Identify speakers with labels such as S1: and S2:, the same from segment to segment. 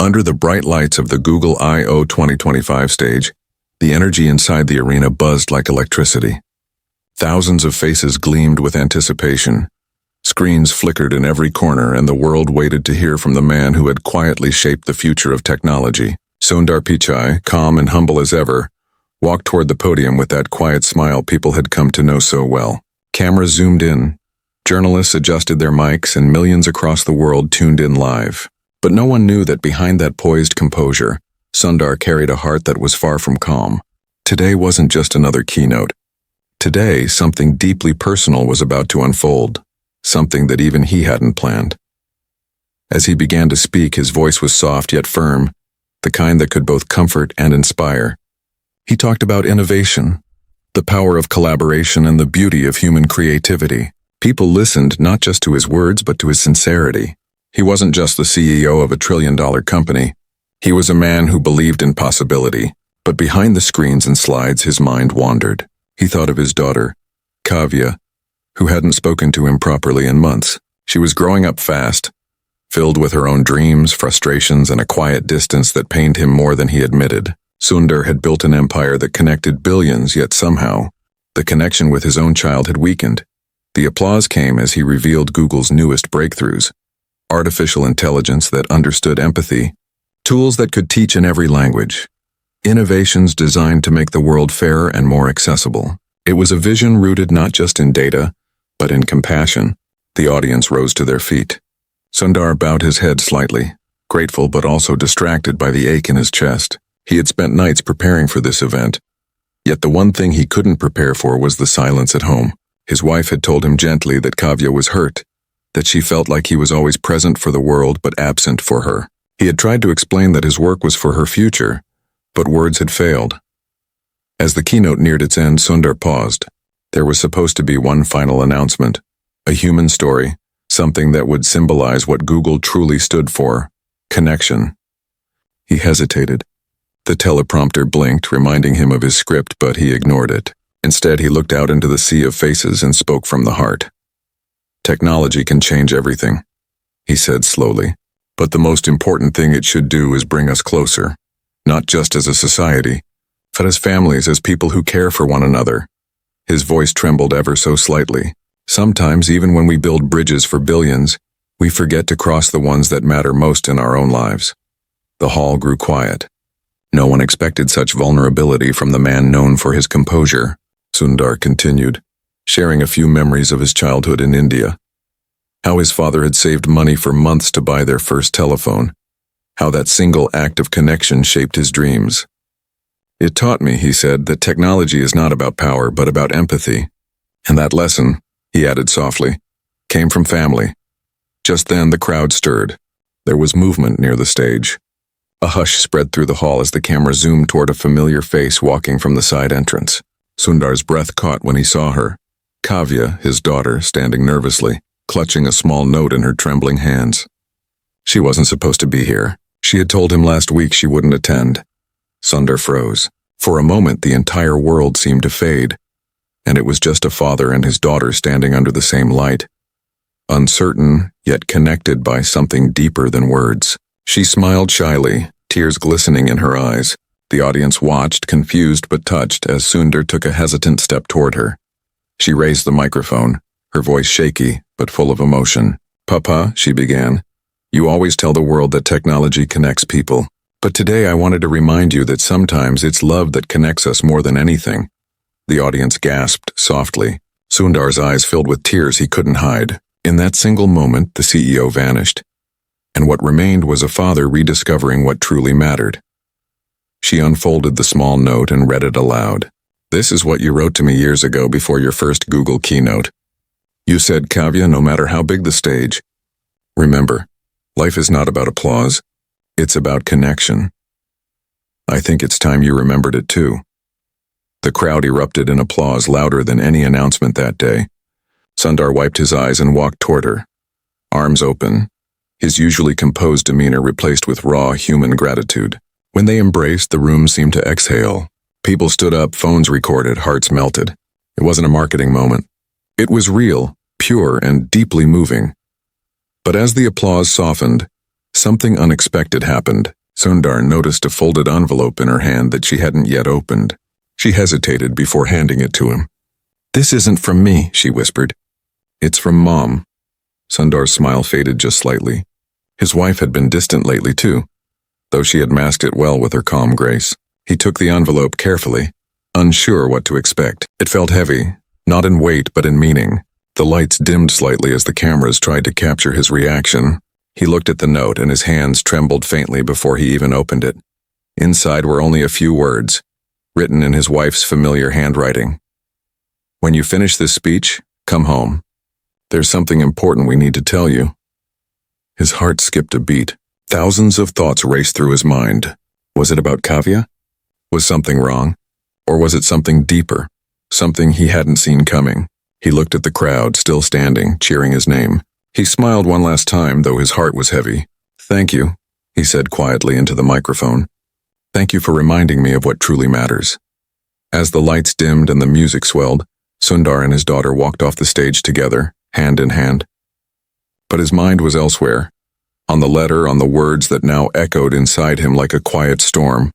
S1: Under the bright lights of the Google I/O 2025 stage, the energy inside the arena buzzed like electricity. Thousands of faces gleamed with anticipation. Screens flickered in every corner, and the world waited to hear from the man who had quietly shaped the future of technology. Sundar Pichai, calm and humble as ever, walked toward the podium with that quiet smile people had come to know so well. Cameras zoomed in, journalists adjusted their mics, and millions across the world tuned in live. But no one knew that behind that poised composure, Sundar carried a heart that was far from calm. Today wasn't just another keynote. Today, something deeply personal was about to unfold, something that even he hadn't planned. As he began to speak, his voice was soft yet firm, the kind that could both comfort and inspire. He talked about innovation, the power of collaboration, and the beauty of human creativity. People listened not just to his words but to his sincerity. He wasn't just the CEO of a trillion-dollar company. He was a man who believed in possibility. But behind the screens and slides, his mind wandered. He thought of his daughter, Kavya, who hadn't spoken to him properly in months. She was growing up fast, filled with her own dreams, frustrations, and a quiet distance that pained him more than he admitted. Sundar had built an empire that connected billions, yet somehow, the connection with his own child had weakened. The applause came as he revealed Google's newest breakthroughs: artificial intelligence that understood empathy, tools that could teach in every language, innovations designed to make the world fairer and more accessible. It was a vision rooted not just in data, but in compassion. The audience rose to their feet. Sundar bowed his head slightly, grateful but also distracted by the ache in his chest. He had spent nights preparing for this event, yet the one thing he couldn't prepare for was the silence at home. His wife had told him gently that Kavya was hurt, that she felt like he was always present for the world but absent for her. He had tried to explain that his work was for her future, but words had failed. As the keynote neared its end, Sundar paused. There was supposed to be one final announcement, a human story, something that would symbolize what Google truly stood for: connection. He hesitated. The teleprompter blinked, reminding him of his script, but he ignored it. Instead, he looked out into the sea of faces and spoke from the heart. "Technology can change everything," he said slowly. "But the most important thing it should do is bring us closer, not just as a society, but as families, as people who care for one another." His voice trembled ever so slightly. Sometimes, even when we build bridges for billions, we forget to cross the ones that matter most in our own lives. The hall grew quiet. No one expected such vulnerability from the man known for his composure. Sundar continued, sharing a few memories of his childhood in India. How his father had saved money for months to buy their first telephone. How that single act of connection shaped his dreams. "It taught me," he said, "that technology is not about power but about empathy. And that lesson," he added softly, "came from family." Just then the crowd stirred. There was movement near the stage. A hush spread through the hall as the camera zoomed toward a familiar face walking from the side entrance. Sundar's breath caught when he saw her. Kavya, his daughter, standing nervously, clutching a small note in her trembling hands. She wasn't supposed to be here. She had told him last week she wouldn't attend. Sundar froze. For a moment, the entire world seemed to fade, and it was just a father and his daughter standing under the same light, uncertain, yet connected by something deeper than words. She smiled shyly, tears glistening in her eyes. The audience watched, confused but touched, as Sundar took a hesitant step toward her. She raised the microphone, her voice shaky but full of emotion. "Papa," she began, "you always tell the world that technology connects people. But today I wanted to remind you that sometimes it's love that connects us more than anything." The audience gasped softly. Sundar's eyes filled with tears he couldn't hide. In that single moment, the CEO vanished, and what remained was a father rediscovering what truly mattered. She unfolded the small note and read it aloud. "This is what you wrote to me years ago before your first Google keynote. You said, 'Kavya, no matter how big the stage, remember, life is not about applause. It's about connection.' I think it's time you remembered it too." The crowd erupted in applause louder than any announcement that day. Sundar wiped his eyes and walked toward her, arms open, his usually composed demeanor replaced with raw human gratitude. When they embraced, the room seemed to exhale. People stood up, phones recorded, hearts melted. It wasn't a marketing moment. It was real, pure, and deeply moving. But as the applause softened, Something unexpected happened. Sundar noticed a folded envelope in her hand that she hadn't yet opened. She hesitated before handing it to him. "This isn't from me," she whispered. "It's from Mom." Sundar's smile faded just slightly. His wife had been distant lately too, though she had masked it well with her calm grace. He took the envelope carefully, unsure what to expect. It felt heavy, not in weight but in meaning. The lights dimmed slightly as the cameras tried to capture his reaction. He looked at the note and his hands trembled faintly before he even opened it. Inside were only a few words, written in his wife's familiar handwriting. "When you finish this speech, come home. There's something important we need to tell you." His heart skipped a beat. Thousands of thoughts raced through his mind. Was it about Kavya? Was something wrong? Or was it something deeper? Something he hadn't seen coming? He looked at the crowd, still standing, cheering his name. He smiled one last time, though his heart was heavy. "Thank you," he said quietly into the microphone. "Thank you for reminding me of what truly matters." As the lights dimmed and the music swelled, Sundar and his daughter walked off the stage together, hand in hand. But his mind was elsewhere, on the letter, on the words that now echoed inside him like a quiet storm.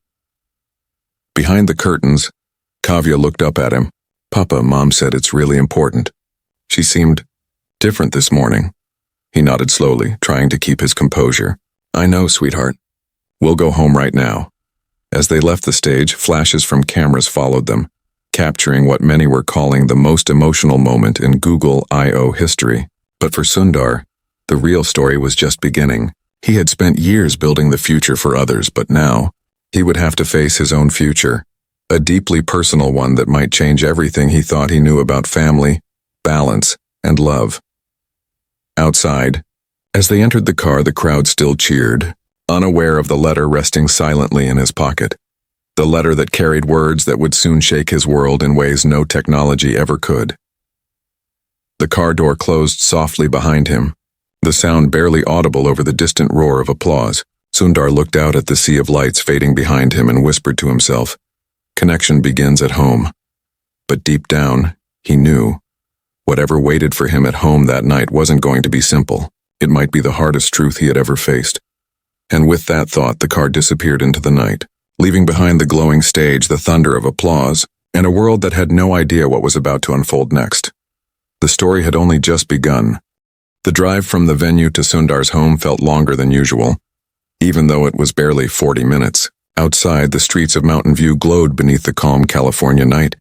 S1: Behind the curtains, Kavya looked up at him. "Papa, Mom said it's really important." She seemed different this morning. He nodded slowly, trying to keep his composure. "I know, sweetheart. We'll go home right now." As they left the stage, flashes from cameras followed them, capturing what many were calling the most emotional moment in Google I/O history. But for Sundar, the real story was just beginning. He had spent years building the future for others, but now, he would have to face his own future, a deeply personal one that might change everything he thought he knew about family, balance, and love. Outside, as they entered the car, the crowd still cheered, unaware of the letter resting silently in his pocket. The letter that carried words that would soon shake his world in ways no technology ever could. The car door closed softly behind him, the sound barely audible over the distant roar of applause. Sundar looked out at the sea of lights fading behind him and whispered to himself, "Connection begins at home." But deep down, he knew, whatever waited for him at home that night wasn't going to be simple. It might be the hardest truth he had ever faced. And with that thought, the car disappeared into the night, leaving behind the glowing stage, the thunder of applause, and a world that had no idea what was about to unfold next. The story had only just begun. The drive from the venue to Sundar's home felt longer than usual, even though it was barely 40 minutes. Outside, the streets of Mountain View glowed beneath the calm California night.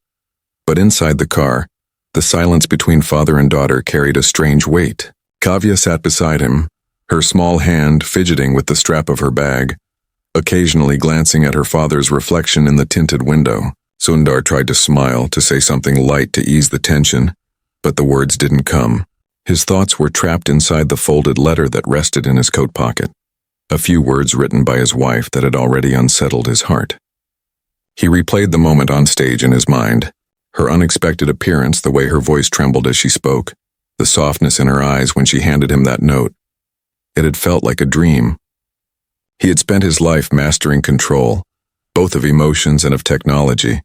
S1: But inside the car, the silence between father and daughter carried a strange weight. Kavya sat beside him, her small hand fidgeting with the strap of her bag, occasionally glancing at her father's reflection in the tinted window. Sundar tried to smile, to say something light to ease the tension, but the words didn't come. His thoughts were trapped inside the folded letter that rested in his coat pocket. A few words written by his wife that had already unsettled his heart. He replayed the moment on stage in his mind, her unexpected appearance, the way her voice trembled as she spoke, the softness in her eyes when she handed him that note. It had felt like a dream. He had spent his life mastering control, both of emotions and of technology.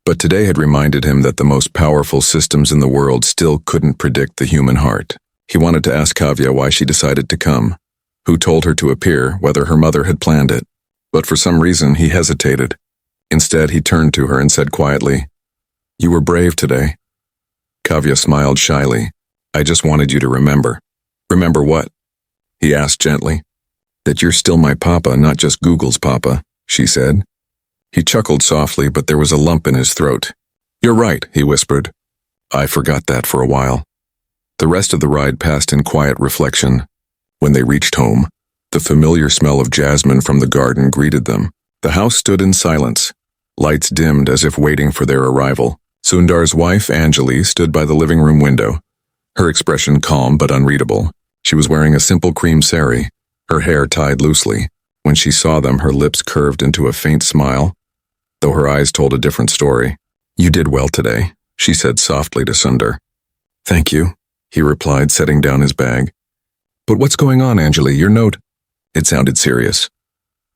S1: But today had reminded him that the most powerful systems in the world still couldn't predict the human heart. He wanted to ask Kavya why she decided to come, who told her to appear, whether her mother had planned it. But for some reason, he hesitated. Instead, he turned to her and said quietly, "You were brave today." Kavya smiled shyly. "I just wanted you to remember." "Remember what?" he asked gently. "That you're still my papa, not just Google's papa," she said. He chuckled softly, but there was a lump in his throat. "You're right," he whispered. "I forgot that for a while." The rest of the ride passed in quiet reflection. When they reached home, the familiar smell of jasmine from the garden greeted them. The house stood in silence, lights dimmed as if waiting for their arrival. Sundar's wife, Anjali, stood by the living room window, her expression calm but unreadable. She was wearing a simple cream sari, her hair tied loosely. When she saw them, her lips curved into a faint smile, though her eyes told a different story. "You did well today," she said softly to Sundar. "Thank you," he replied, setting down his bag. "But what's going on, Anjali? Your note—" It sounded serious.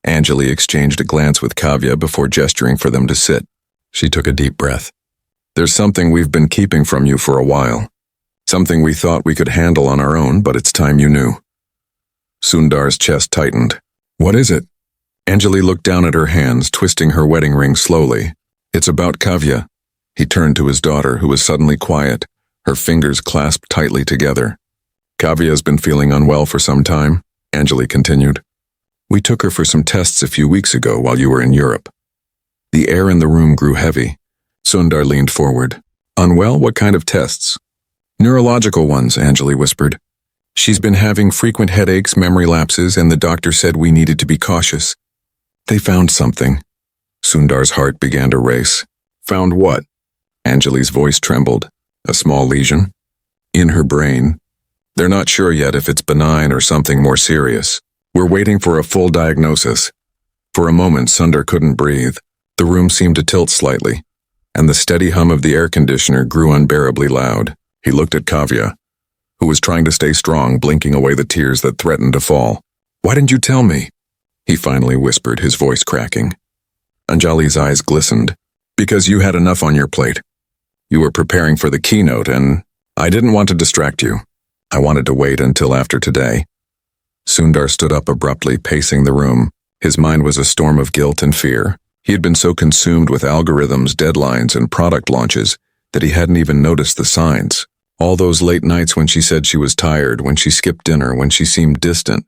S1: Anjali exchanged a glance with Kavya before gesturing for them to sit. She took a deep breath. "There's something we've been keeping from you for a while. Something we thought we could handle on our own, but it's time you knew." Sundar's chest tightened. What is it? Anjali looked down at her hands, twisting her wedding ring slowly. It's about Kavya. He turned to his daughter, who was suddenly quiet, her fingers clasped tightly together. Kavya has been feeling unwell for some time, Anjali continued. We took her for some tests a few weeks ago while you were in Europe. The air in the room grew heavy. Sundar leaned forward. Unwell? What kind of tests? Neurological ones, Anjali whispered. She's been having frequent headaches, memory lapses, and the doctor said we needed to be cautious. They found something. Sundar's heart began to race. Found what? Anjali's voice trembled. A small lesion? In her brain. They're not sure yet if it's benign or something more serious. We're waiting for a full diagnosis. For a moment, Sundar couldn't breathe. The room seemed to tilt slightly, and the steady hum of the air conditioner grew unbearably loud. He looked at Kavya, who was trying to stay strong, blinking away the tears that threatened to fall. Why didn't you tell me? He finally whispered, his voice cracking. Anjali's eyes glistened. Because you had enough on your plate. You were preparing for the keynote, and I didn't want to distract you. I wanted to wait until after today. Sundar stood up abruptly, pacing the room. His mind was a storm of guilt and fear. He had been so consumed with algorithms, deadlines, and product launches that he hadn't even noticed the signs. All those late nights when she said she was tired, when she skipped dinner, when she seemed distant,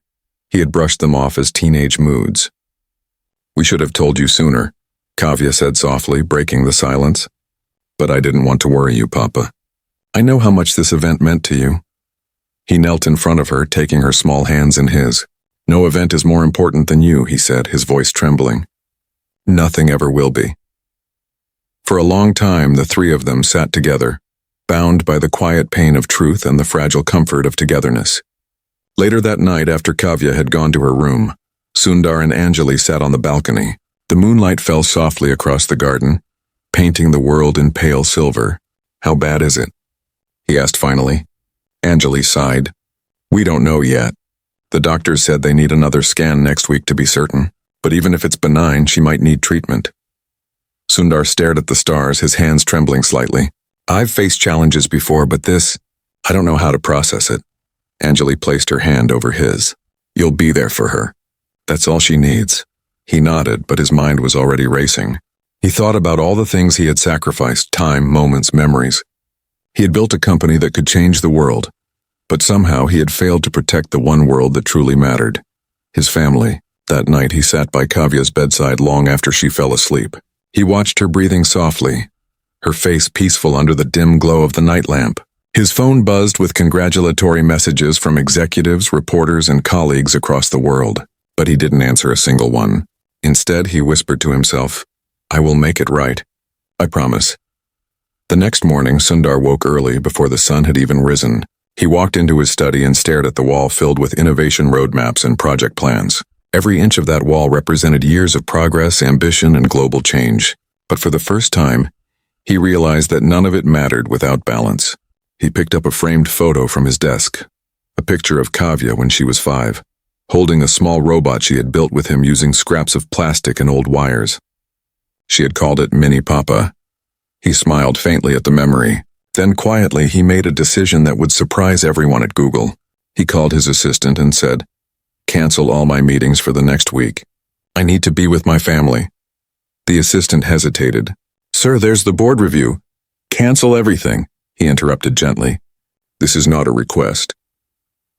S1: he had brushed them off as teenage moods. We should have told you sooner, Kavya said softly, breaking the silence. But I didn't want to worry you, Papa. I know how much this event meant to you. He knelt in front of her, taking her small hands in his. No event is more important than you, he said, his voice trembling. Nothing ever will be. For a long time, the three of them sat together, bound by the quiet pain of truth and the fragile comfort of togetherness. Later that night, after Kavya had gone to her room, Sundar and Anjali sat on the balcony. The moonlight fell softly across the garden, painting the world in pale silver. How bad is it? He asked finally. Anjali sighed. We don't know yet. The doctors said they need another scan next week to be certain, but even if it's benign, she might need treatment. Sundar stared at the stars, his hands trembling slightly. I've faced challenges before, but this, I don't know how to process it. Anjali placed her hand over his. You'll be there for her. That's all she needs. He nodded, but his mind was already racing. He thought about all the things he had sacrificed, time, moments, memories. He had built a company that could change the world, but somehow he had failed to protect the one world that truly mattered. His family. That night he sat by Kavya's bedside long after she fell asleep. He watched her breathing softly, her face peaceful under the dim glow of the night lamp. His phone buzzed with congratulatory messages from executives, reporters, and colleagues across the world, but he didn't answer a single one. Instead, he whispered to himself, I will make it right. I promise. The next morning, Sundar woke early before the sun had even risen. He walked into his study and stared at the wall filled with innovation roadmaps and project plans. Every inch of that wall represented years of progress, ambition, and global change. But for the first time, he realized that none of it mattered without balance. He picked up a framed photo from his desk, a picture of Kavya when she was 5, holding a small robot she had built with him using scraps of plastic and old wires. She had called it Mini Papa. He smiled faintly at the memory. Then quietly he made a decision that would surprise everyone at Google. He called his assistant and said, Cancel all my meetings for the next week. I need to be with my family. The assistant hesitated. Sir, there's the board review. Cancel everything, he interrupted gently. This is not a request.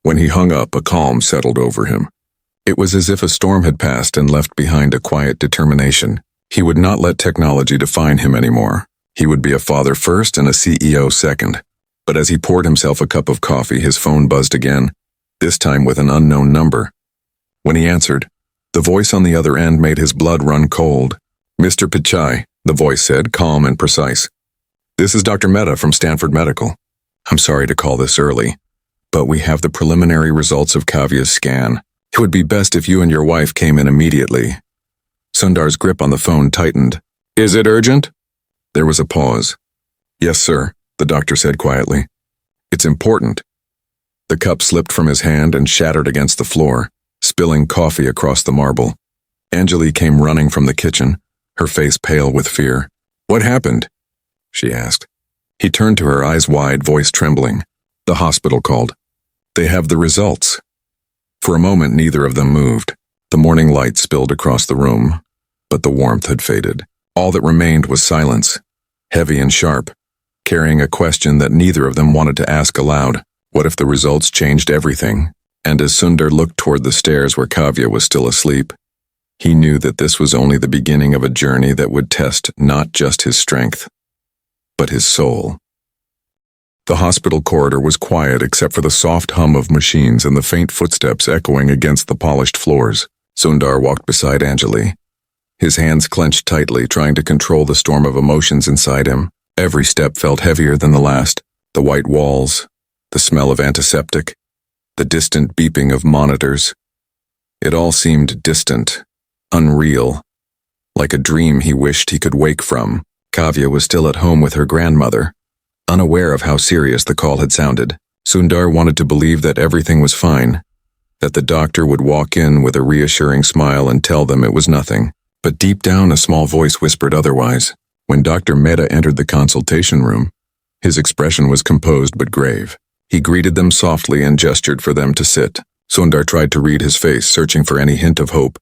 S1: When he hung up, a calm settled over him. It was as if a storm had passed and left behind a quiet determination. He would not let technology define him anymore. He would be a father first and a CEO second. But as he poured himself a cup of coffee, his phone buzzed again, this time with an unknown number. When he answered, the voice on the other end made his blood run cold. Mr. Pichai, the voice said, calm and precise. This is Dr. Mehta from Stanford Medical. I'm sorry to call this early, but we have the preliminary results of Kavya's scan. It would be best if you and your wife came in immediately. Sundar's grip on the phone tightened. Is it urgent? There was a pause. Yes, sir, the doctor said quietly. It's important. The cup slipped from his hand and shattered against the floor, spilling coffee across the marble. Anjali came running from the kitchen, her face pale with fear. What happened? She asked. He turned to her, eyes wide, voice trembling. The hospital called. They have the results. For a moment, neither of them moved. The morning light spilled across the room, but the warmth had faded. All that remained was silence, heavy and sharp, carrying a question that neither of them wanted to ask aloud. What if the results changed everything? And as Sundar looked toward the stairs where Kavya was still asleep, he knew that this was only the beginning of a journey that would test not just his strength, but his soul. The hospital corridor was quiet except for the soft hum of machines and the faint footsteps echoing against the polished floors. Sundar walked beside Anjali, his hands clenched tightly, trying to control the storm of emotions inside him. Every step felt heavier than the last. The white walls, the smell of antiseptic, the distant beeping of monitors. It all seemed distant, unreal, like a dream he wished he could wake from. Kavya was still at home with her grandmother, unaware of how serious the call had sounded. Sundar wanted to believe that everything was fine, that the doctor would walk in with a reassuring smile and tell them it was nothing. But deep down, a small voice whispered otherwise. When Dr. Mehta entered the consultation room, his expression was composed but grave. He greeted them softly and gestured for them to sit. Sundar tried to read his face, searching for any hint of hope,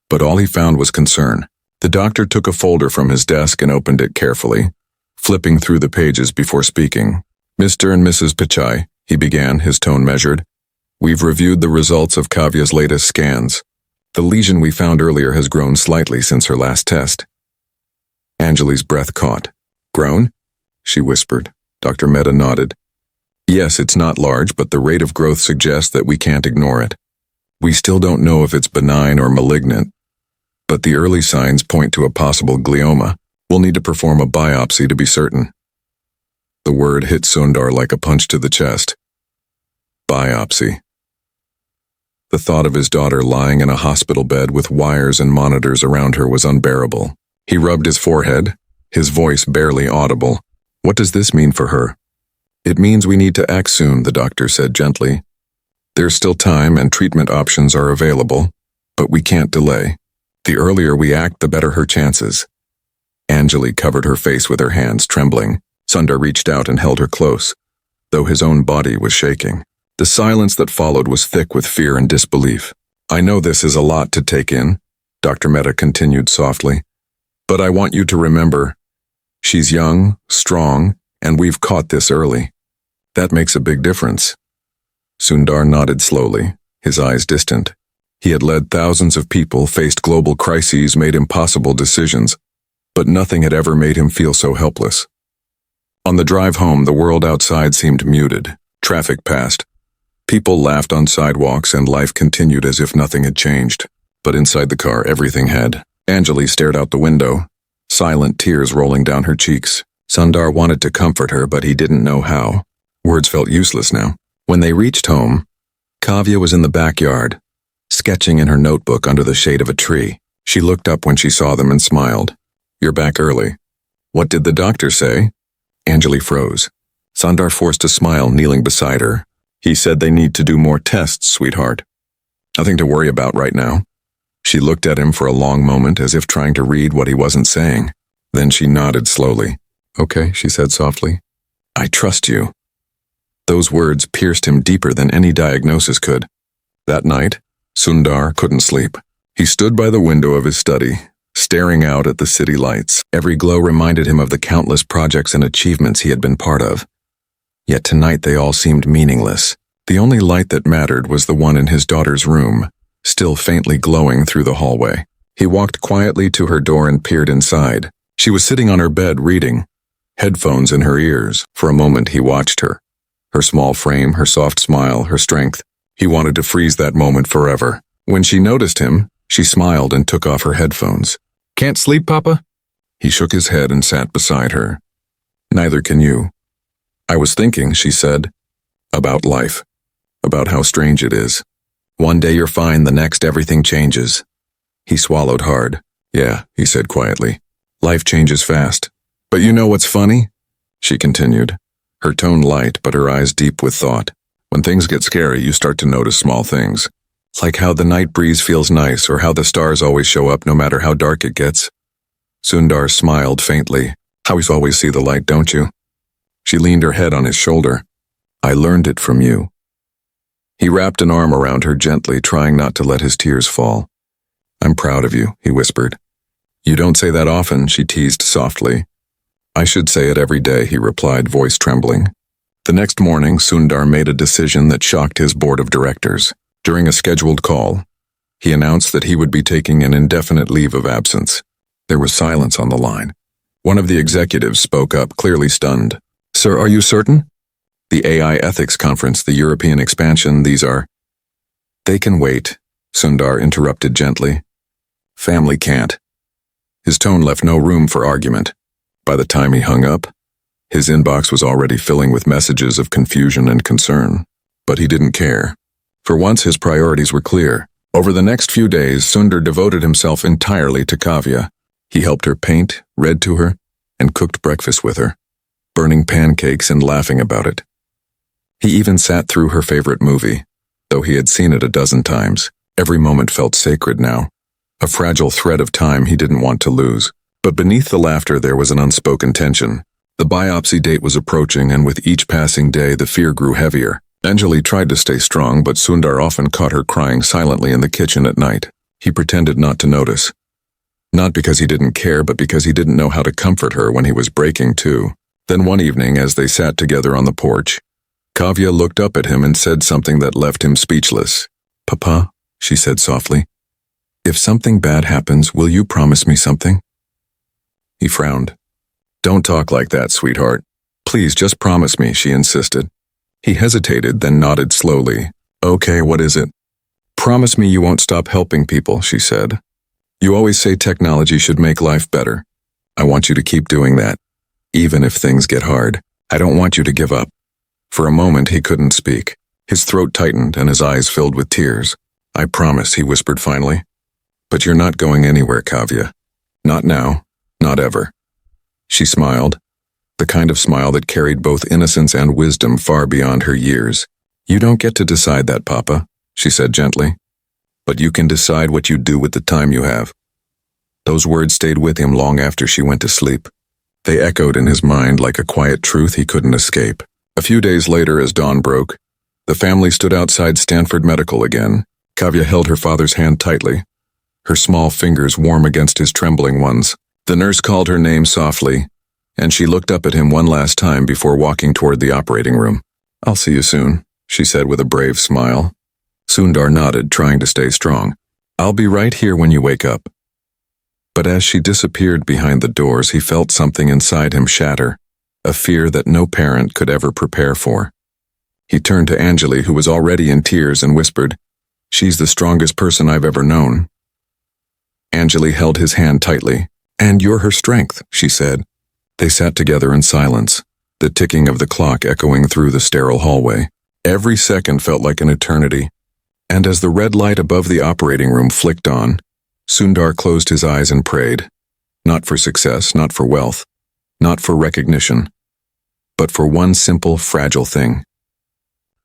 S1: but all he found was concern. The doctor took a folder from his desk and opened it carefully, flipping through the pages before speaking. "Mr. and Mrs. Pichai," he began, his tone measured, "we've reviewed the results of Kavya's latest scans. The lesion we found earlier has grown slightly since her last test." Anjali's breath caught. "Grown?" she whispered. Dr. Mehta nodded. "Yes, it's not large, but the rate of growth suggests that we can't ignore it. We still don't know if it's benign or malignant, but the early signs point to a possible glioma. We'll need to perform a biopsy to be certain." The word hit Sundar like a punch to the chest. Biopsy. The thought of his daughter lying in a hospital bed with wires and monitors around her was unbearable. He rubbed his forehead, his voice barely audible. "What does this mean for her?" "It means we need to act soon," the doctor said gently. "There's still time and treatment options are available, but we can't delay. The earlier we act, the better her chances." Anjali covered her face with her hands, trembling. Sundar reached out and held her close, though his own body was shaking. The silence that followed was thick with fear and disbelief. "I know this is a lot to take in," Dr. Mehta continued softly, "but I want you to remember, she's young, strong, and we've caught this early. That makes a big difference." Sundar nodded slowly, his eyes distant. He had led thousands of people, faced global crises, made impossible decisions, but nothing had ever made him feel so helpless. On the drive home, the world outside seemed muted. Traffic passed. People laughed on sidewalks and life continued as if nothing had changed. But inside the car, everything had. Anjali stared out the window, silent tears rolling down her cheeks. Sundar wanted to comfort her, but he didn't know how. Words felt useless now. When they reached home, Kavya was in the backyard, sketching in her notebook under the shade of a tree. She looked up when she saw them and smiled. "You're back early. What did the doctor say?" Anjali froze. Sundar forced a smile, kneeling beside her. "He said they need to do more tests, sweetheart. Nothing to worry about right now." She looked at him for a long moment as if trying to read what he wasn't saying. Then she nodded slowly. "Okay," she said softly. "I trust you." Those words pierced him deeper than any diagnosis could. That night, Sundar couldn't sleep. He stood by the window of his study, staring out at the city lights. Every glow reminded him of the countless projects and achievements he had been part of. Yet tonight they all seemed meaningless. The only light that mattered was the one in his daughter's room, still faintly glowing through the hallway. He walked quietly to her door and peered inside. She was sitting on her bed reading, headphones in her ears. For a moment he watched her. Her small frame, her soft smile, her strength. He wanted to freeze that moment forever. When she noticed him, she smiled and took off her headphones. "Can't sleep, Papa?" He shook his head and sat beside her. "Neither can you." "I was thinking," she said, "about life, about how strange it is. One day you're fine, the next everything changes." He swallowed hard. "Yeah," he said quietly. "Life changes fast. But you know what's funny?" she continued, her tone light but her eyes deep with thought. "When things get scary, you start to notice small things. Like how the night breeze feels nice or how the stars always show up no matter how dark it gets." Sundar smiled faintly. "How you always see the light, don't you?" She leaned her head on his shoulder. "I learned it from you." He wrapped an arm around her gently, trying not to let his tears fall. "I'm proud of you," he whispered. "You don't say that often," she teased softly. "I should say it every day," he replied, voice trembling. The next morning, Sundar made a decision that shocked his board of directors. During a scheduled call, he announced that he would be taking an indefinite leave of absence. There was silence on the line. One of the executives spoke up, clearly stunned. "Sir, are you certain?" "The AI ethics conference, the European expansion, these are—" "They can wait," Sundar interrupted gently. "Family can't." His tone left no room for argument. By the time he hung up, his inbox was already filling with messages of confusion and concern. But he didn't care. For once, his priorities were clear. Over the next few days, Sundar devoted himself entirely to Kavya. He helped her paint, read to her, and cooked breakfast with her, burning pancakes and laughing about it. He even sat through her favorite movie, though he had seen it a dozen times. Every moment felt sacred now, a fragile thread of time he didn't want to lose. But beneath the laughter there was an unspoken tension. The biopsy date was approaching, and with each passing day the fear grew heavier. Anjali tried to stay strong, but Sundar often caught her crying silently in the kitchen at night. He pretended not to notice. Not because he didn't care, but because he didn't know how to comfort her when he was breaking too. Then one evening, as they sat together on the porch, Kavya looked up at him and said something that left him speechless. "Papa," she said softly, "if something bad happens, will you promise me something?" He frowned. "Don't talk like that, sweetheart. Please just promise me," she insisted. He hesitated, then nodded slowly. "Okay, what is it?" "Promise me you won't stop helping people," she said. "You always say technology should make life better. I want you to keep doing that, even if things get hard. I don't want you to give up." For a moment he couldn't speak. His throat tightened and his eyes filled with tears. "I promise," he whispered finally. "But you're not going anywhere, Kavya. Not now, not ever." She smiled, the kind of smile that carried both innocence and wisdom far beyond her years. "You don't get to decide that, Papa," she said gently. "But you can decide what you do with the time you have." Those words stayed with him long after she went to sleep. They echoed in his mind like a quiet truth he couldn't escape. A few days later, as dawn broke, the family stood outside Stanford Medical again. Kavya held her father's hand tightly, her small fingers warm against his trembling ones. The nurse called her name softly, and she looked up at him one last time before walking toward the operating room. "I'll see you soon," she said with a brave smile. Sundar nodded, trying to stay strong. "I'll be right here when you wake up." But as she disappeared behind the doors, he felt something inside him shatter, a fear that no parent could ever prepare for. He turned to Anjali, who was already in tears, and whispered, "She's the strongest person I've ever known." Anjali held his hand tightly. "And you're her strength," she said. They sat together in silence, the ticking of the clock echoing through the sterile hallway. Every second felt like an eternity. And as the red light above the operating room flicked on, Sundar closed his eyes and prayed. Not for success, not for wealth, not for recognition, but for one simple, fragile thing.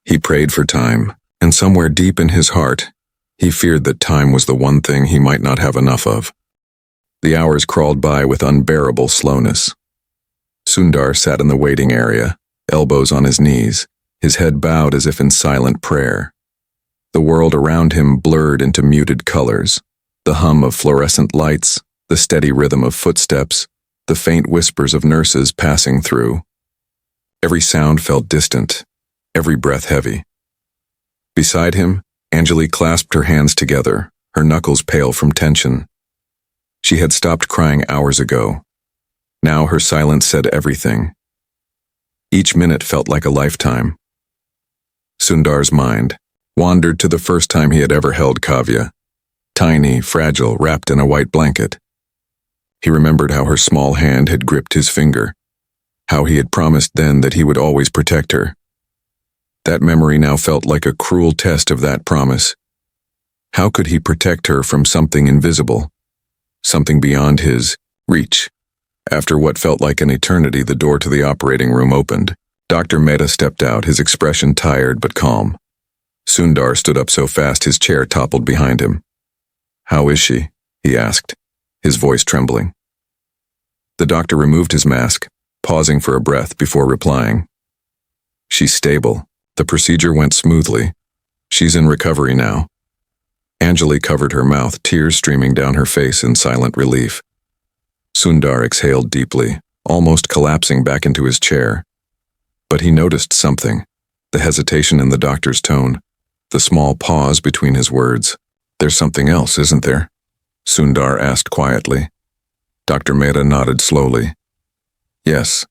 S1: He prayed for time, and somewhere deep in his heart, he feared that time was the one thing he might not have enough of. The hours crawled by with unbearable slowness. Sundar sat in the waiting area, elbows on his knees, his head bowed as if in silent prayer. The world around him blurred into muted colors, the hum of fluorescent lights, the steady rhythm of footsteps, the faint whispers of nurses passing through. Every sound felt distant, every breath heavy. Beside him, Anjali clasped her hands together, her knuckles pale from tension. She had stopped crying hours ago. Now her silence said everything. Each minute felt like a lifetime. Sundar's mind wandered to the first time he had ever held Kavya, tiny, fragile, wrapped in a white blanket. He remembered how her small hand had gripped his finger, how he had promised then that he would always protect her. That memory now felt like a cruel test of that promise. How could he protect her from something invisible, something beyond his reach? After what felt like an eternity, the door to the operating room opened. Dr. Mehta stepped out, his expression tired but calm. Sundar stood up so fast his chair toppled behind him. "How is she?" he asked, his voice trembling. The doctor removed his mask, pausing for a breath before replying. "She's stable. The procedure went smoothly. She's in recovery now. Anjali covered her mouth, tears streaming down her face in silent relief. Sundar exhaled deeply, almost collapsing back into his chair. But he noticed something, the hesitation in the doctor's tone, the small pause between his words. There's something else, isn't there? Sundar asked quietly. Dr. Mehta nodded slowly. Yes.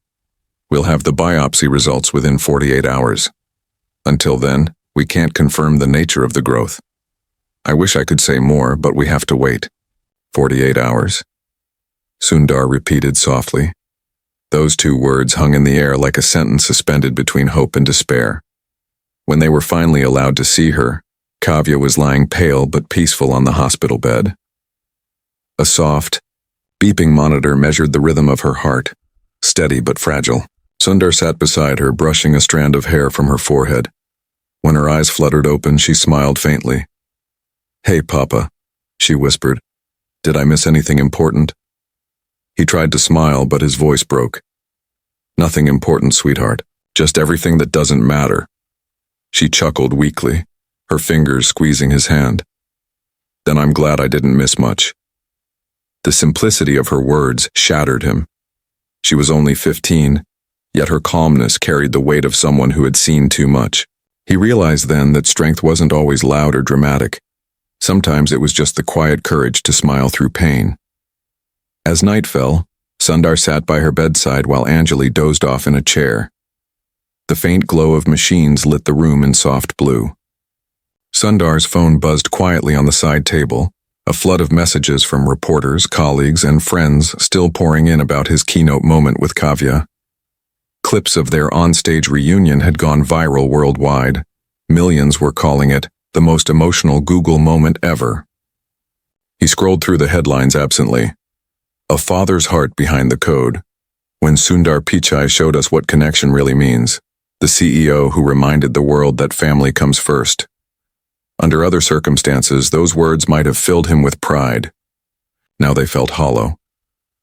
S1: We'll have the biopsy results within 48 hours. Until then, we can't confirm the nature of the growth. I wish I could say more, but we have to wait. 48 hours? Sundar repeated softly. Those two words hung in the air like a sentence suspended between hope and despair. When they were finally allowed to see her, Kavya was lying pale but peaceful on the hospital bed. A soft, beeping monitor measured the rhythm of her heart, steady but fragile. Sundar sat beside her, brushing a strand of hair from her forehead. When her eyes fluttered open, she smiled faintly. Hey, Papa, she whispered. Did I miss anything important? He tried to smile, but his voice broke. Nothing important, sweetheart. Just everything that doesn't matter. She chuckled weakly, her fingers squeezing his hand. Then I'm glad I didn't miss much. The simplicity of her words shattered him. She was only 15, yet her calmness carried the weight of someone who had seen too much. He realized then that strength wasn't always loud or dramatic. Sometimes it was just the quiet courage to smile through pain. As night fell, Sundar sat by her bedside while Anjali dozed off in a chair. The faint glow of machines lit the room in soft blue. Sundar's phone buzzed quietly on the side table, a flood of messages from reporters, colleagues, and friends still pouring in about his keynote moment with Kavya. Clips of their onstage reunion had gone viral worldwide. Millions were calling it the most emotional Google moment ever. He scrolled through the headlines absently. A father's heart behind the code. When Sundar Pichai showed us what connection really means. The CEO who reminded the world that family comes first. Under other circumstances, those words might have filled him with pride. Now they felt hollow.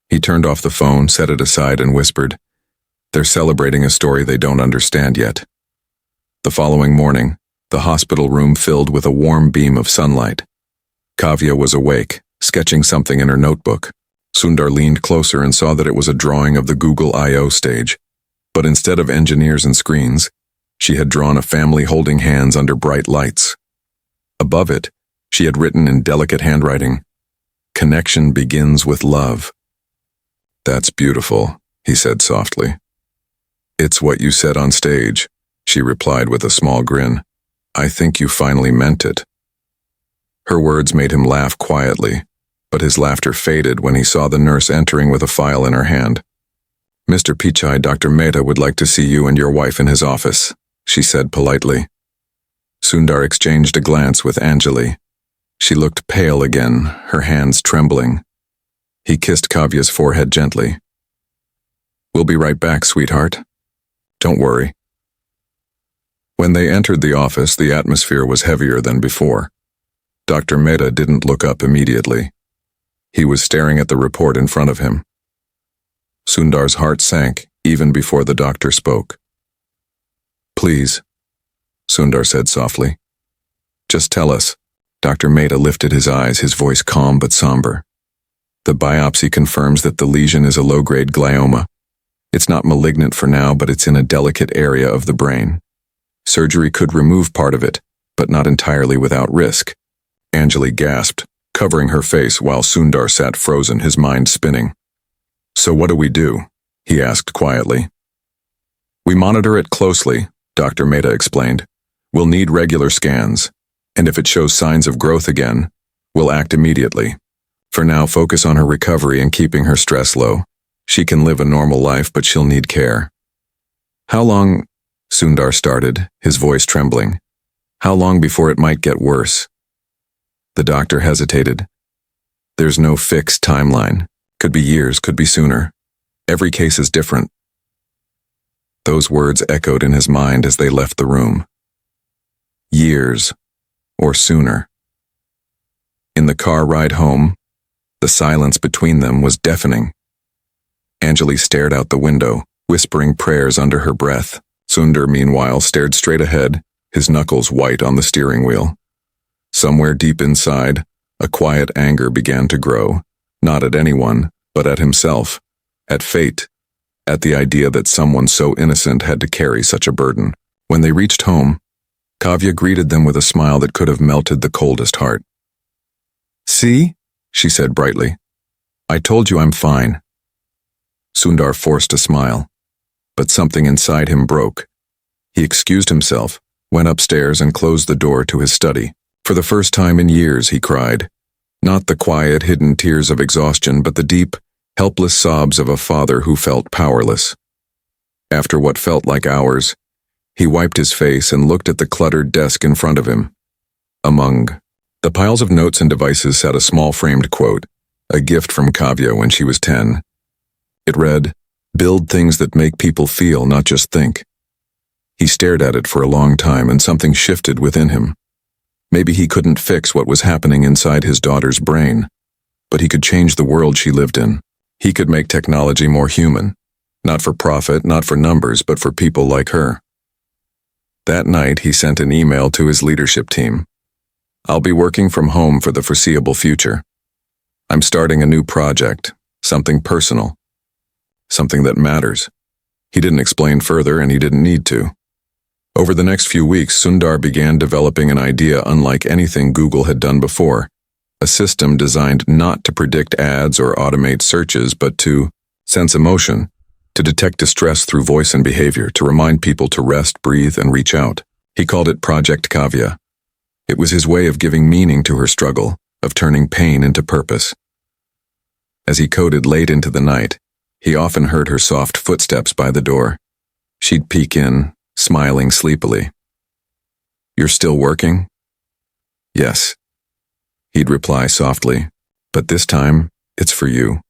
S1: He turned off the phone, set it aside, and whispered, They're celebrating a story they don't understand yet. The following morning, the hospital room filled with a warm beam of sunlight. Kavya was awake, sketching something in her notebook. Sundar leaned closer and saw that it was a drawing of the Google I/O stage. But instead of engineers and screens, she had drawn a family holding hands under bright lights. Above it, she had written in delicate handwriting, Connection begins with love. That's beautiful, he said softly. It's what you said on stage, she replied with a small grin. I think you finally meant it. Her words made him laugh quietly, but his laughter faded when he saw the nurse entering with a file in her hand. Mr. Pichai, Dr. Mehta would like to see you and your wife in his office, she said politely. Sundar exchanged a glance with Anjali. She looked pale again, her hands trembling. He kissed Kavya's forehead gently. We'll be right back, sweetheart. Don't worry. When they entered the office, the atmosphere was heavier than before. Dr. Mehta didn't look up immediately. He was staring at the report in front of him. Sundar's heart sank even before the doctor spoke. Please, Sundar said softly. Just tell us. Dr. Mehta lifted his eyes, his voice calm but somber. The biopsy confirms that the lesion is a low-grade glioma. It's not malignant for now, but it's in a delicate area of the brain. Surgery could remove part of it, but not entirely without risk. Anjali gasped, covering her face while Sundar sat frozen, his mind spinning. So what do we do? He asked quietly. We monitor it closely, Dr. Mehta explained. We'll need regular scans, and if it shows signs of growth again, we'll act immediately. For now, focus on her recovery and keeping her stress low. She can live a normal life, but she'll need care. How long? Sundar started, his voice trembling. How long before it might get worse? The doctor hesitated. There's no fixed timeline. Could be years, could be sooner. Every case is different. Those words echoed in his mind as they left the room. Years, or sooner. In the car ride home, the silence between them was deafening. Anjali stared out the window, whispering prayers under her breath. Sundar, meanwhile, stared straight ahead, his knuckles white on the steering wheel. Somewhere deep inside, a quiet anger began to grow, not at anyone, but at himself, at fate, at the idea that someone so innocent had to carry such a burden. When they reached home, Kavya greeted them with a smile that could have melted the coldest heart. "See?" she said brightly. "I told you I'm fine." Sundar forced a smile, but something inside him broke. He excused himself, went upstairs and closed the door to his study. For the first time in years, he cried. Not the quiet, hidden tears of exhaustion, but the deep, helpless sobs of a father who felt powerless. After what felt like hours, he wiped his face and looked at the cluttered desk in front of him. Among the piles of notes and devices sat a small framed quote, a gift from Kavya when she was 10. It read, "Build things that make people feel, not just think." He stared at it for a long time and something shifted within him. Maybe he couldn't fix what was happening inside his daughter's brain, but he could change the world she lived in. He could make technology more human, not for profit, not for numbers, but for people like her. That night, he sent an email to his leadership team. "I'll be working from home for the foreseeable future. I'm starting a new project, something personal, something that matters." He didn't explain further, and he didn't need to. Over the next few weeks, Sundar began developing an idea unlike anything Google had done before, a system designed not to predict ads or automate searches, but to sense emotion, to detect distress through voice and behavior, to remind people to rest, breathe, and reach out. He called it Project Kavya. It was his way of giving meaning to her struggle, of turning pain into purpose. As he coded late into the night, he often heard her soft footsteps by the door. She'd peek in, smiling sleepily. "You're still working?" "Yes." He'd reply softly, "But this time, it's for you."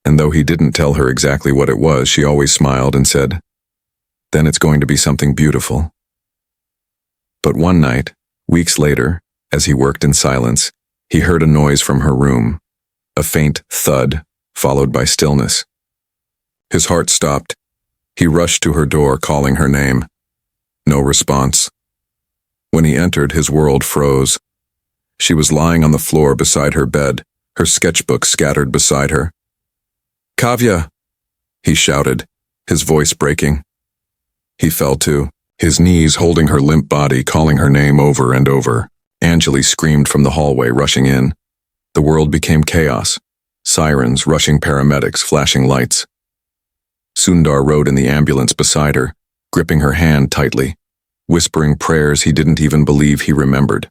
S1: And though he didn't tell her exactly what it was, she always smiled and said, "Then it's going to be something beautiful." But one night, weeks later, as he worked in silence, he heard a noise from her room, a faint thud, followed by stillness. His heart stopped. He rushed to her door, calling her name. No response. When he entered, his world froze. She was lying on the floor beside her bed, her sketchbook scattered beside her. "Kavya!" he shouted, his voice breaking. He fell to his knees, holding her limp body, calling her name over and over. Anjali screamed from the hallway, rushing in. The world became chaos. Sirens, rushing paramedics, flashing lights. Sundar rode in the ambulance beside her, gripping her hand tightly, whispering prayers he didn't even believe he remembered.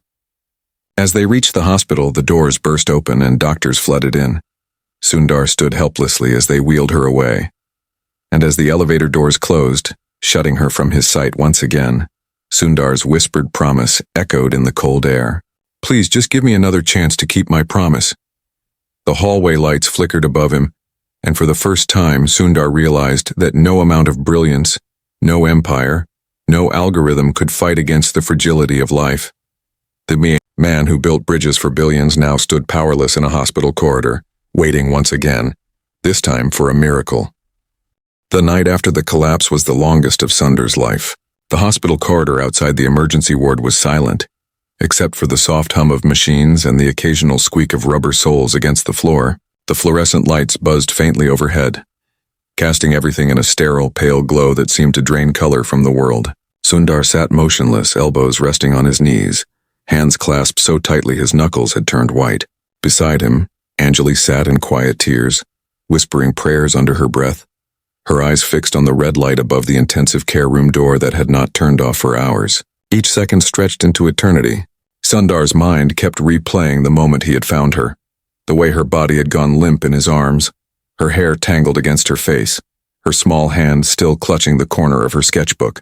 S1: As they reached the hospital, the doors burst open and doctors flooded in. Sundar stood helplessly as they wheeled her away. And as the elevator doors closed, shutting her from his sight once again, Sundar's whispered promise echoed in the cold air. "Please, just give me another chance to keep my promise." The hallway lights flickered above him, and for the first time, Sundar realized that no amount of brilliance, no empire, no algorithm could fight against the fragility of life. The man who built bridges for billions now stood powerless in a hospital corridor, waiting once again, this time for a miracle. The night after the collapse was the longest of Sundar's life. The hospital corridor outside the emergency ward was silent, except for the soft hum of machines and the occasional squeak of rubber soles against the floor. The fluorescent lights buzzed faintly overhead, casting everything in a sterile, pale glow that seemed to drain color from the world. Sundar sat motionless, elbows resting on his knees, hands clasped so tightly his knuckles had turned white. Beside him, Anjali sat in quiet tears, whispering prayers under her breath, her eyes fixed on the red light above the intensive care room door that had not turned off for hours. Each second stretched into eternity. Sundar's mind kept replaying the moment he had found her, the way her body had gone limp in his arms, her hair tangled against her face, her small hand still clutching the corner of her sketchbook.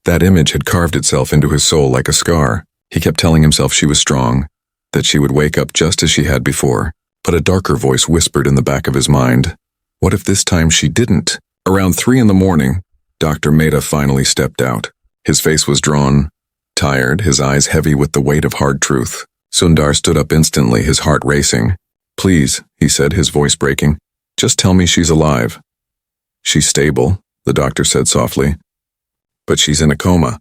S1: That image had carved itself into his soul like a scar. He kept telling himself she was strong, that she would wake up just as she had before. But a darker voice whispered in the back of his mind, what if this time she didn't? Around 3 a.m, Dr. Mehta finally stepped out. His face was drawn, tired, his eyes heavy with the weight of hard truth. Sundar stood up instantly, his heart racing. "Please," he said, his voice breaking, "just tell me she's alive." "She's stable," the doctor said softly. "But she's in a coma.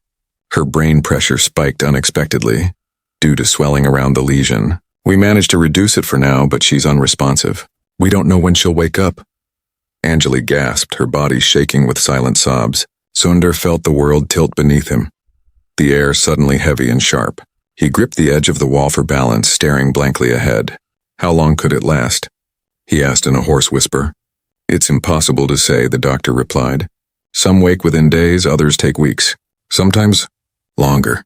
S1: Her brain pressure spiked unexpectedly, due to swelling around the lesion. We managed to reduce it for now, but she's unresponsive. We don't know when she'll wake up. Anjali gasped, her body shaking with silent sobs. Sundar felt the world tilt beneath him, the air suddenly heavy and sharp. He gripped the edge of the wall for balance, staring blankly ahead. How long could it last? He asked in a hoarse whisper. It's impossible to say, the doctor replied. Some wake within days, others take weeks. Sometimes longer.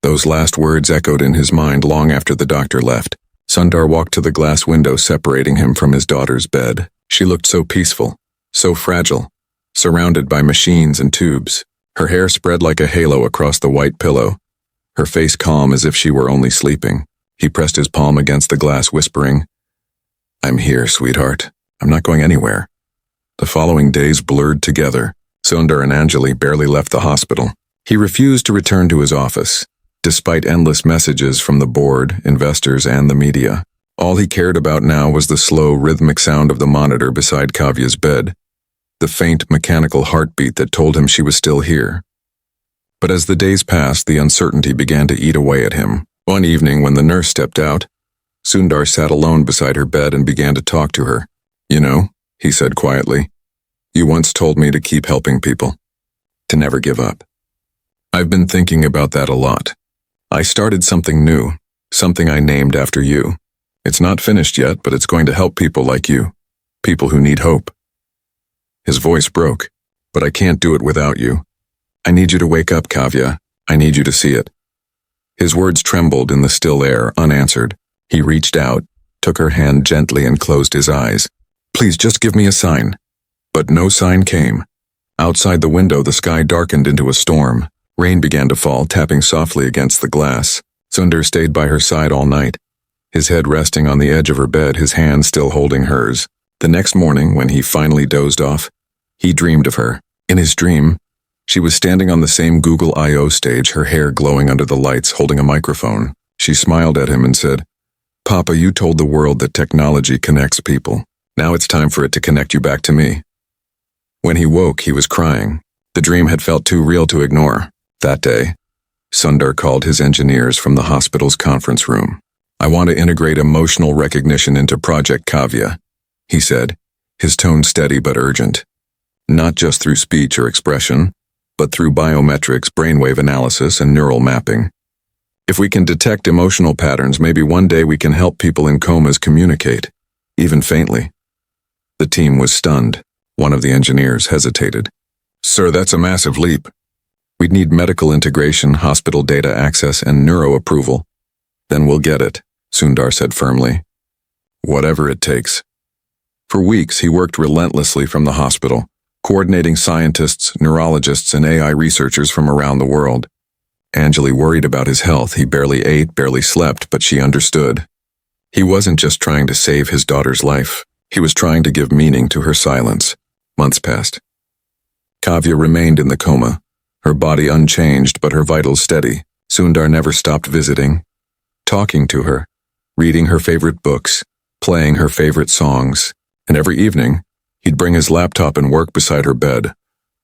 S1: Those last words echoed in his mind long after the doctor left. Sundar walked to the glass window separating him from his daughter's bed. She looked so peaceful, so fragile, surrounded by machines and tubes. Her hair spread like a halo across the white pillow, her face calm as if she were only sleeping. He pressed his palm against the glass, whispering, I'm here, sweetheart. I'm not going anywhere. The following days blurred together. Sundar and Anjali barely left the hospital. He refused to return to his office, despite endless messages from the board, investors, and the media. All he cared about now was the slow, rhythmic sound of the monitor beside Kavya's bed, the faint, mechanical heartbeat that told him she was still here. But as the days passed, the uncertainty began to eat away at him. One evening, when the nurse stepped out, Sundar sat alone beside her bed and began to talk to her. You know, he said quietly, you once told me to keep helping people, to never give up. I've been thinking about that a lot. I started something new, something I named after you. It's not finished yet, but it's going to help people like you, people who need hope. His voice broke, but I can't do it without you. I need you to wake up, Kavya. I need you to see it. His words trembled in the still air, unanswered. He reached out, took her hand gently and closed his eyes. Please just give me a sign. But no sign came. Outside the window, the sky darkened into a storm. Rain began to fall, tapping softly against the glass. Sundar stayed by her side all night, his head resting on the edge of her bed, his hand still holding hers. The next morning, when he finally dozed off, he dreamed of her. In his dream, she was standing on the same Google I.O. stage, her hair glowing under the lights, holding a microphone. She smiled at him and said, Papa, you told the world that technology connects people. Now it's time for it to connect you back to me. When he woke, he was crying. The dream had felt too real to ignore. That day, Sundar called his engineers from the hospital's conference room. I want to integrate emotional recognition into Project Kavya, he said, his tone steady but urgent. Not just through speech or expression, but through biometrics, brainwave analysis, and neural mapping. If we can detect emotional patterns, maybe one day we can help people in comas communicate, even faintly. The team was stunned. One of the engineers hesitated. Sir, that's a massive leap. We'd need medical integration, hospital data access, and neuro approval. Then we'll get it, Sundar said firmly. Whatever it takes. For weeks, he worked relentlessly from the hospital, coordinating scientists, neurologists, and AI researchers from around the world. Anjali worried about his health. He barely ate, barely slept, but she understood. He wasn't just trying to save his daughter's life. He was trying to give meaning to her silence. Months passed. Kavya remained in the coma, her body unchanged but her vitals steady. Sundar never stopped visiting, talking to her, reading her favorite books, playing her favorite songs, and every evening, he'd bring his laptop and work beside her bed,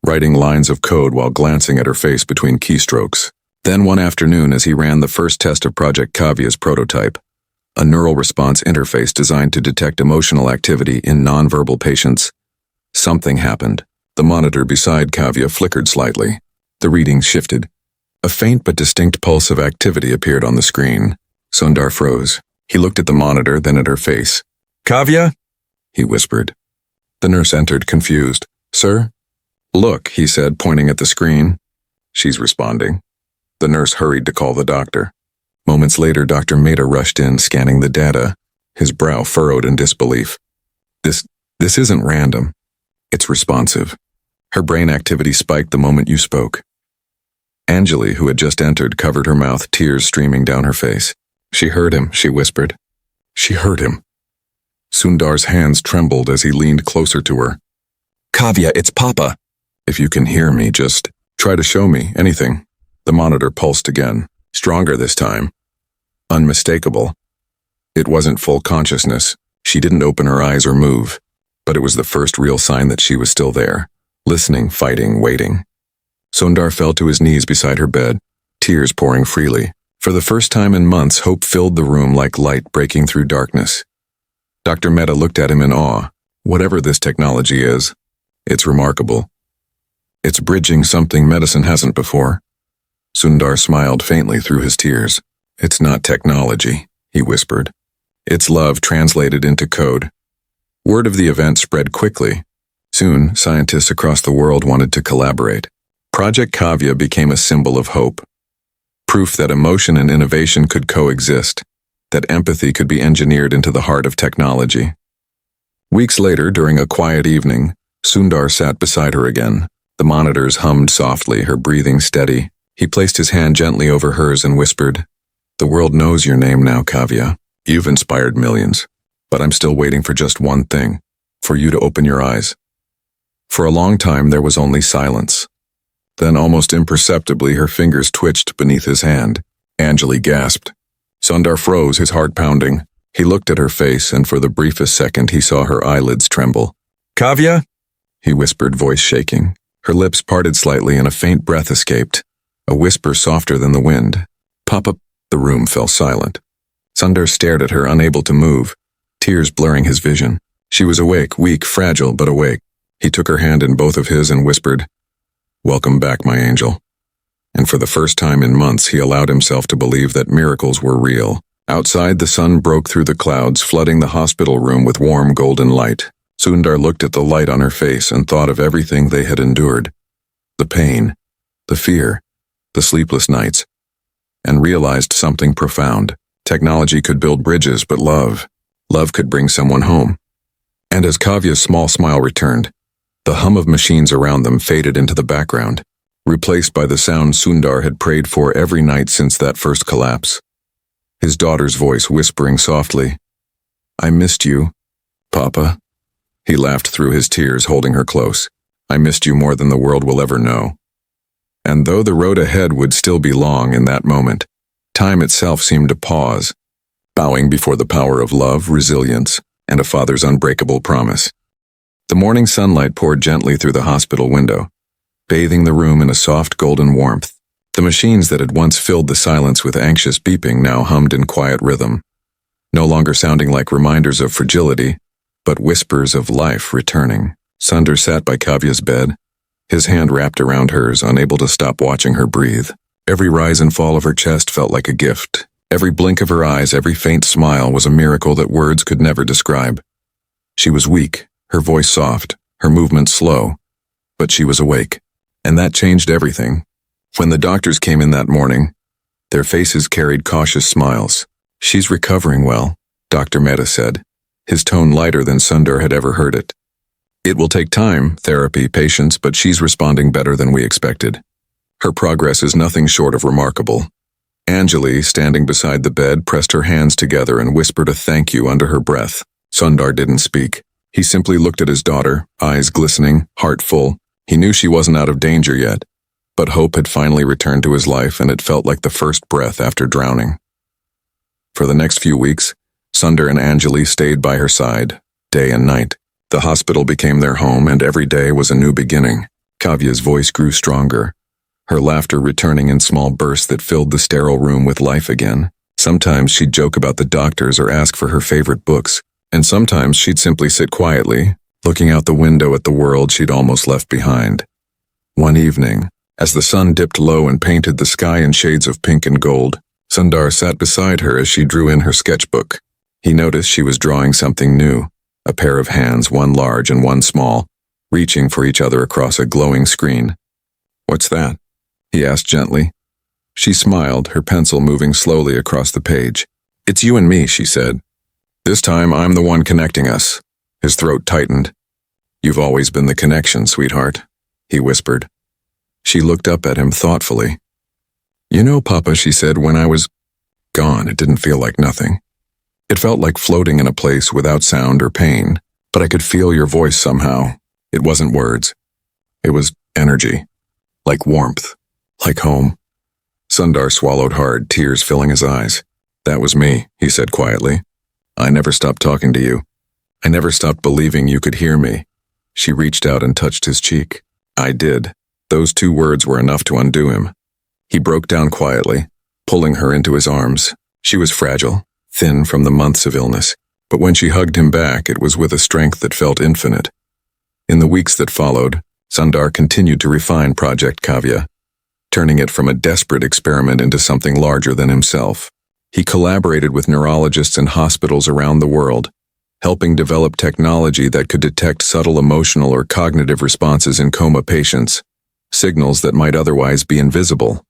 S1: writing lines of code while glancing at her face between keystrokes. Then one afternoon, as he ran the first test of Project Kavya's prototype, a neural response interface designed to detect emotional activity in nonverbal patients, something happened. The monitor beside Kavya flickered slightly. The readings shifted. A faint but distinct pulse of activity appeared on the screen. Sundar froze. He looked at the monitor, then at her face. Kavya? He whispered. The nurse entered, confused. Sir? Look, he said, pointing at the screen. She's responding. The nurse hurried to call the doctor. Moments later, Dr. Mehta rushed in, scanning the data, his brow furrowed in disbelief. This isn't random. It's responsive. Her brain activity spiked the moment you spoke. Anjali, who had just entered, covered her mouth, tears streaming down her face. She heard him, she whispered. She heard him. Sundar's hands trembled as he leaned closer to her. Kavya, it's Papa. If you can hear me, just try to show me anything. The monitor pulsed again, stronger this time. Unmistakable. It wasn't full consciousness. She didn't open her eyes or move, but it was the first real sign that she was still there, listening, fighting, waiting. Sundar fell to his knees beside her bed. tears pouring freely. For the first time in months, hope filled the room like light breaking through darkness. Dr. Mehta looked at him in awe. Whatever this technology is, it's remarkable. It's bridging something medicine hasn't before. Sundar smiled faintly through his tears. It's not technology, he whispered. It's love translated into code. Word of the event spread quickly. Soon, scientists across the world wanted to collaborate. Project Kavya became a symbol of hope. Proof that emotion and innovation could coexist, that empathy could be engineered into the heart of technology. Weeks later, during a quiet evening, Sundar sat beside her again. The monitors hummed softly, her breathing steady. He placed his hand gently over hers and whispered, "The world knows your name now, Kavya. You've inspired millions. But I'm still waiting for just one thing, for you to open your eyes." For a long time, there was only silence. Then, almost imperceptibly, her fingers twitched beneath his hand. Anjali gasped. Sundar froze, his heart pounding. He looked at her face, and for the briefest second, he saw her eyelids tremble. "Kavya?" he whispered, voice shaking. Her lips parted slightly, and a faint breath escaped, a whisper softer than the wind. "Papa." The room fell silent. Sundar stared at her, unable to move, tears blurring his vision. She was awake, weak, fragile, but awake. He took her hand in both of his and whispered, "Welcome back, my angel." And for the first time in months, he allowed himself to believe that miracles were real. Outside, the sun broke through the clouds, flooding the hospital room with warm golden light. Sundar looked at the light on her face and thought of everything they had endured. The pain, the fear, the sleepless nights, and realized something profound. Technology could build bridges, but love could bring someone home. And as Kavya's small smile returned, the hum of machines around them faded into the background, replaced by the sound Sundar had prayed for every night since that first collapse. His daughter's voice whispering softly, "I missed you, Papa." He laughed through his tears, holding her close. "I missed you more than the world will ever know." And though the road ahead would still be long in that moment, time itself seemed to pause, bowing before the power of love, resilience, and a father's unbreakable promise. The morning sunlight poured gently through the hospital window, bathing the room in a soft golden warmth. The machines that had once filled the silence with anxious beeping now hummed in quiet rhythm, no longer sounding like reminders of fragility, but whispers of life returning. Sundar sat by Kavya's bed, his hand wrapped around hers, unable to stop watching her breathe. Every rise and fall of her chest felt like a gift. Every blink of her eyes, every faint smile was a miracle that words could never describe. She was weak, her voice soft, her movements slow, but she was awake. And that changed everything. When the doctors came in that morning, their faces carried cautious smiles. "She's recovering well," Dr. Mehta said, his tone lighter than Sundar had ever heard it. "It will take time, therapy, patience, but she's responding better than we expected. Her progress is nothing short of remarkable." Anjali, standing beside the bed, pressed her hands together and whispered a thank you under her breath. Sundar didn't speak. He simply looked at his daughter, eyes glistening, heart full. He knew she wasn't out of danger yet, but hope had finally returned to his life, and it felt like the first breath after drowning. For the next few weeks, Sundar and Anjali stayed by her side, day and night. The hospital became their home, and every day was a new beginning. Kavya's voice grew stronger, her laughter returning in small bursts that filled the sterile room with life again. Sometimes she'd joke about the doctors or ask for her favorite books, and sometimes she'd simply sit quietly, looking out the window at the world she'd almost left behind. One evening, as the sun dipped low and painted the sky in shades of pink and gold, Sundar sat beside her as she drew in her sketchbook. He noticed she was drawing something new, a pair of hands, one large and one small, reaching for each other across a glowing screen. "What's that?" he asked gently. She smiled, her pencil moving slowly across the page. "It's you and me," she said. "This time I'm the one connecting us." His throat tightened. "You've always been the connection, sweetheart," he whispered. She looked up at him thoughtfully. "You know, Papa," she said, "when I was gone, it didn't feel like nothing. It felt like floating in a place without sound or pain, but I could feel your voice somehow. It wasn't words. It was energy, like warmth, like home." Sundar swallowed hard, tears filling his eyes. "That was me," he said quietly. "I never stopped talking to you. I never stopped believing you could hear me." She reached out and touched his cheek. "I did." Those two words were enough to undo him. He broke down quietly, pulling her into his arms. She was fragile, thin from the months of illness, but when she hugged him back, it was with a strength that felt infinite. In the weeks that followed, Sundar continued to refine Project Kavya, turning it from a desperate experiment into something larger than himself. He collaborated with neurologists and hospitals around the world, helping develop technology that could detect subtle emotional or cognitive responses in coma patients, signals that might otherwise be invisible.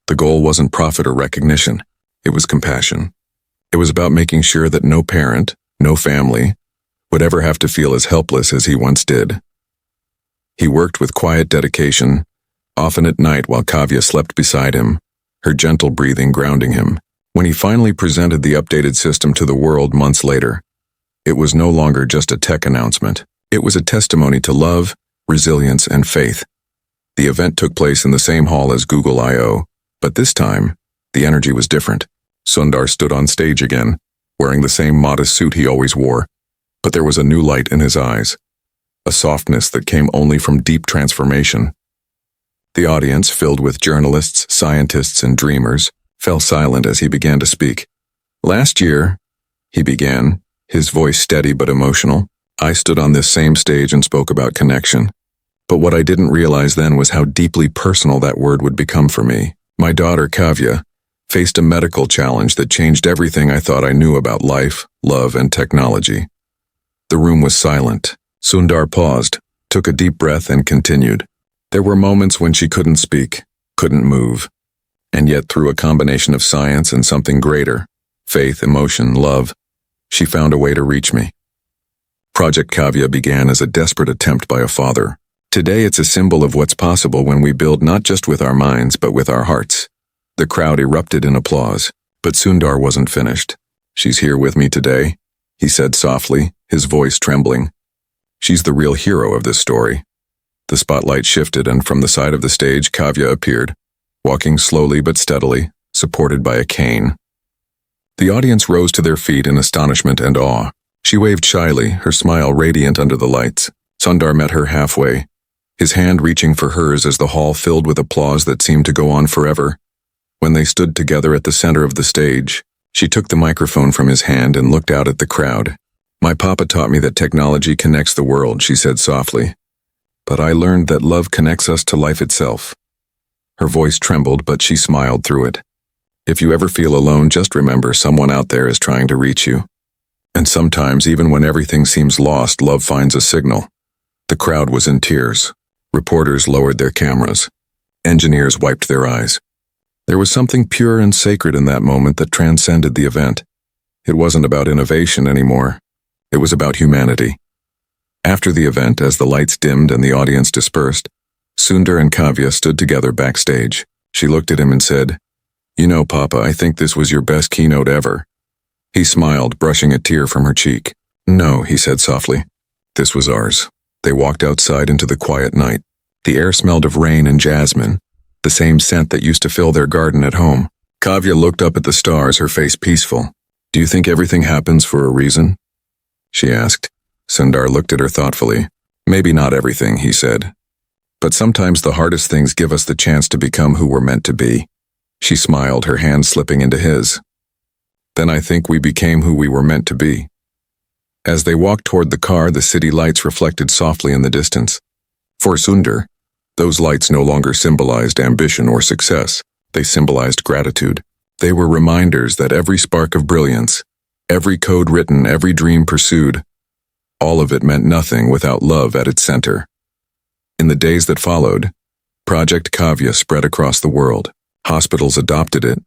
S1: The goal wasn't profit or recognition, it was compassion. It was about making sure that no parent, no family, would ever have to feel as helpless as he once did. He worked with quiet dedication, often at night while Kavya slept beside him, her gentle breathing grounding him. When he finally presented the updated system to the world months later, it was no longer just a tech announcement. It was a testimony to love, resilience, and faith. The event took place in the same hall as Google I/O, but this time, the energy was different. Sundar stood on stage again, wearing the same modest suit he always wore, but there was a new light in his eyes, a softness that came only from deep transformation. The audience, filled with journalists, scientists, and dreamers, fell silent as he began to speak. Last year, he began, his voice steady but emotional, I stood on this same stage and spoke about connection. But what I didn't realize then was how deeply personal that word would become for me. My daughter, Kavya, faced a medical challenge that changed everything I thought I knew about life, love, and technology. The room was silent. Sundar paused, took a deep breath, and continued. There were moments when she couldn't speak, couldn't move, and yet through a combination of science and something greater, faith, emotion, love, she found a way to reach me. Project Kavya began as a desperate attempt by a father. Today it's a symbol of what's possible when we build not just with our minds but with our hearts. The crowd erupted in applause, but Sundar wasn't finished. She's here with me today, he said softly, his voice trembling. She's the real hero of this story. The spotlight shifted, and from the side of the stage, Kavya appeared, walking slowly but steadily, supported by a cane. The audience rose to their feet in astonishment and awe. She waved shyly, her smile radiant under the lights. Sundar met her halfway, his hand reaching for hers as the hall filled with applause that seemed to go on forever. When they stood together at the center of the stage, she took the microphone from his hand and looked out at the crowd. My papa taught me that technology connects the world, she said softly. But I learned that love connects us to life itself. Her voice trembled, but she smiled through it. If you ever feel alone, just remember someone out there is trying to reach you. And sometimes, even when everything seems lost, love finds a signal. The crowd was in tears. Reporters lowered their cameras. Engineers wiped their eyes. There was something pure and sacred in that moment that transcended the event. It wasn't about innovation anymore. It was about humanity. After the event, as the lights dimmed and the audience dispersed, Sundar and Kavya stood together backstage. She looked at him and said, You know, Papa, I think this was your best keynote ever. He smiled, brushing a tear from her cheek. No, he said softly. This was ours. They walked outside into the quiet night. The air smelled of rain and jasmine, the same scent that used to fill their garden at home. Kavya looked up at the stars, her face peaceful. Do you think everything happens for a reason? She asked. Sundar looked at her thoughtfully. Maybe not everything, he said. But sometimes the hardest things give us the chance to become who we're meant to be. She smiled, her hand slipping into his. Then I think we became who we were meant to be. As they walked toward the car, the city lights reflected softly in the distance. For Sundar, those lights no longer symbolized ambition or success. They symbolized gratitude. They were reminders that every spark of brilliance, every code written, every dream pursued, all of it meant nothing without love at its center. In the days that followed, Project Kavya spread across the world. Hospitals adopted it.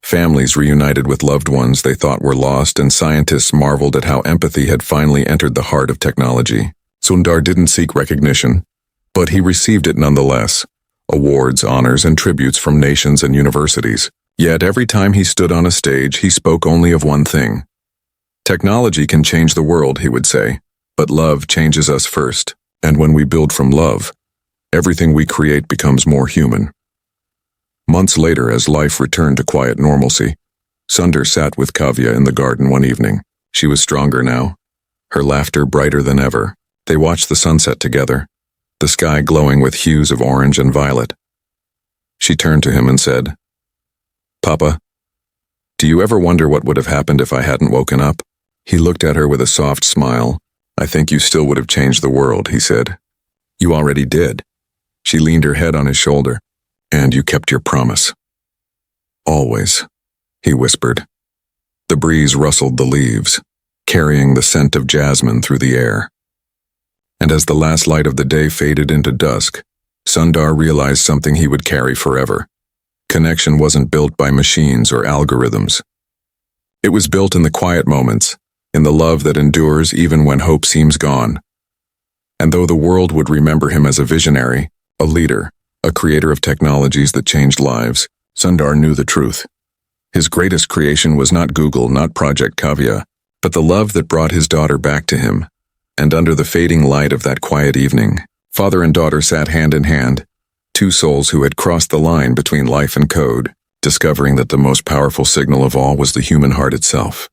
S1: Families reunited with loved ones they thought were lost, and scientists marveled at how empathy had finally entered the heart of technology. Sundar didn't seek recognition, but he received it nonetheless. Awards, honors, and tributes from nations and universities. Yet every time he stood on a stage, he spoke only of one thing. Technology can change the world, he would say, but love changes us first. And when we build from love, everything we create becomes more human. Months later, as life returned to quiet normalcy, Sundar sat with Kavya in the garden one evening. She was stronger now, her laughter brighter than ever. They watched the sunset together, the sky glowing with hues of orange and violet. She turned to him and said, "Papa, do you ever wonder what would have happened if I hadn't woken up?" He looked at her with a soft smile. "I think you still would have changed the world," he said. "You already did." She leaned her head on his shoulder. "And you kept your promise." "Always," he whispered. The breeze rustled the leaves, carrying the scent of jasmine through the air. And as the last light of the day faded into dusk, Sundar realized something he would carry forever. Connection wasn't built by machines or algorithms. It was built in the quiet moments, in the love that endures even when hope seems gone. And though the world would remember him as a visionary, a leader, a creator of technologies that changed lives, Sundar knew the truth. His greatest creation was not Google, not Project Kavya, but the love that brought his daughter back to him. And under the fading light of that quiet evening, father and daughter sat hand in hand, two souls who had crossed the line between life and code, discovering that the most powerful signal of all was the human heart itself.